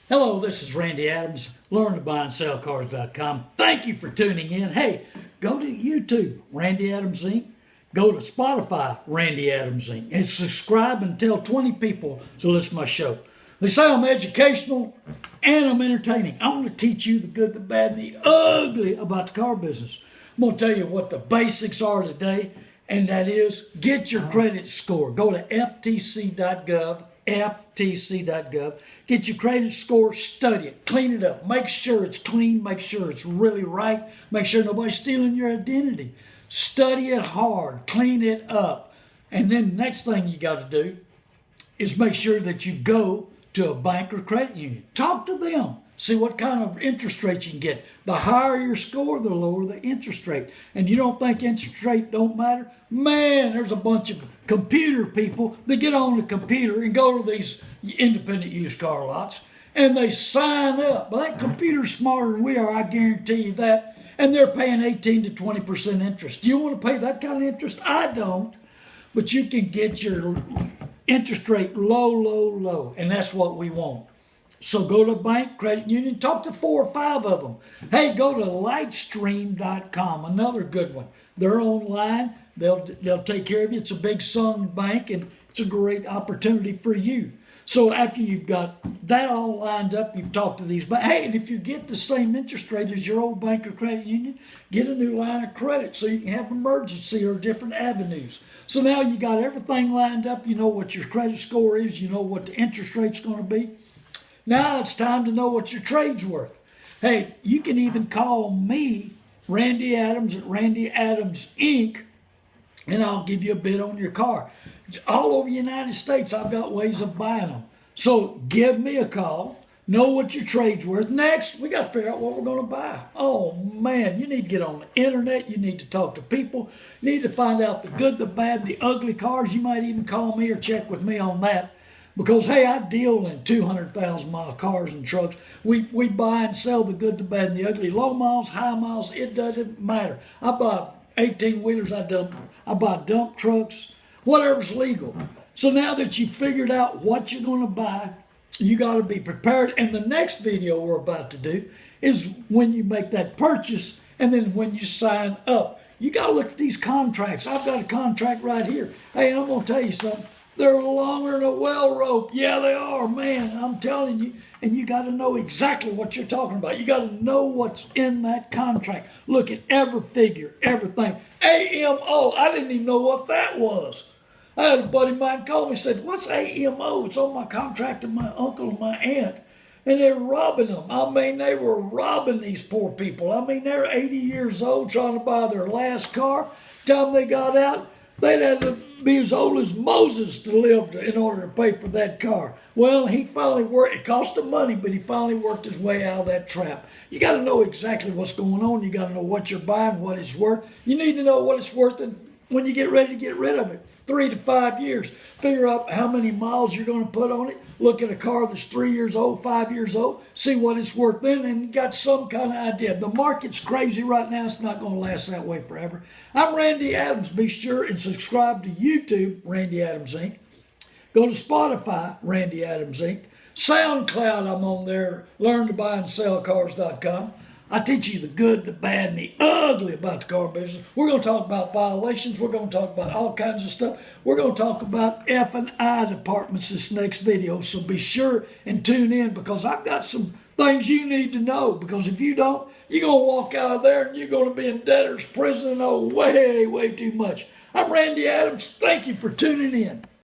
Hello, this is Randy Adams, learntobuyandSellCars.com. Thank you for tuning in. Hey, go to YouTube, Randy Adams Inc. Go to Spotify, Randy Adams Inc. And subscribe and tell 20 people to listen to my show. They say I'm educational and I'm entertaining. I want to teach you the good, the bad, and the ugly about the car business. I'm going to tell you what the basics are today, and that is get your credit score. Go to ftc.gov. ftc.gov. Get your credit score, study it, clean it up, make sure it's clean, make sure it's really right, make sure nobody's stealing your identity. Study it hard, clean it up. And then the next thing you got to do is make sure that you go to a bank or credit union. Talk to them. See what kind of interest rate you can get. The higher your score, the lower the interest rate. And you don't think interest rate don't matter? Man, there's a bunch of computer people that get on the computer and go to these independent used car lots and they sign up. Well, that computer's smarter than we are, I guarantee you that. And they're paying 18 to 20% interest. Do you want to pay that kind of interest? I don't. But you can get your interest rate low. And that's what we want. So go to bank, credit union, talk to 4 or 5 of them. Hey, go to lightstream.com, another good one. They're online. They'll take care of you. It's a big Sun bank, and it's a great opportunity for you. So after you've got that all lined up, you've talked to these. But hey, and if you get the same interest rate as your old bank or credit union, get a new line of credit so you can have emergency or different avenues. So now you got everything lined up. You know what your credit score is. You know what the interest rate's going to be. Now it's time to know what your trade's worth. Hey, you can even call me, Randy Adams, at Randy Adams Inc., and I'll give you a bid on your car. All over the United States, I've got ways of buying them. So give me a call. Know what your trade's worth. Next, we got to figure out what we're going to buy. Oh, man, you need to get on the internet. You need to talk to people. You need to find out the good, the bad, the ugly cars. You might even call me or check with me on that. Because, hey, I deal in 200,000 mile cars and trucks. We buy and sell the good, the bad, and the ugly. Low miles, high miles, it doesn't matter. I buy 18-wheelers, I buy dump trucks, whatever's legal. So now that you've figured out what you're going to buy, you got to be prepared. And the next video we're about to do is when you make that purchase and then when you sign up. You got to look at these contracts. I've got a contract right here. Hey, I'm going to tell you something. They're longer than a well rope. Yeah, they are, man. I'm telling you. And you got to know exactly what you're talking about. You got to know what's in that contract. Look at every figure, everything. AMO, I didn't even know what that was. I had a buddy of mine call me and said, what's AMO? It's on my contract to my uncle and my aunt. And they're robbing them. I mean, they were robbing these poor people. I mean, they're 80 years old trying to buy their last car. Time they got out, they'd have to be as old as Moses to live in order to pay for that car. Well, he finally worked. It cost him money, but he finally worked his way out of that trap. You got to know exactly what's going on. You got to know what you're buying, what it's worth. You need to know what it's worth when you get ready to get rid of it. 3 to 5 years. Figure out how many miles you're going to put on it. Look at a car that's 3 years old, 5 years old. See what it's worth then, and you got some kind of idea. The market's crazy right now. It's not going to last that way forever. I'm Randy Adams. Be sure and subscribe to YouTube, Randy Adams Inc. Go to Spotify, Randy Adams Inc. SoundCloud, I'm on there. LearnToBuyAndSellCars.com. I teach you the good, the bad, and the ugly about the car business. We're going to talk about violations. We're going to talk about all kinds of stuff. We're going to talk about F&I departments this next video. So be sure and tune in because I've got some things you need to know. Because if you don't, you're going to walk out of there and you're going to be in debtor's prison and owe way too much. I'm Randy Adams. Thank you for tuning in.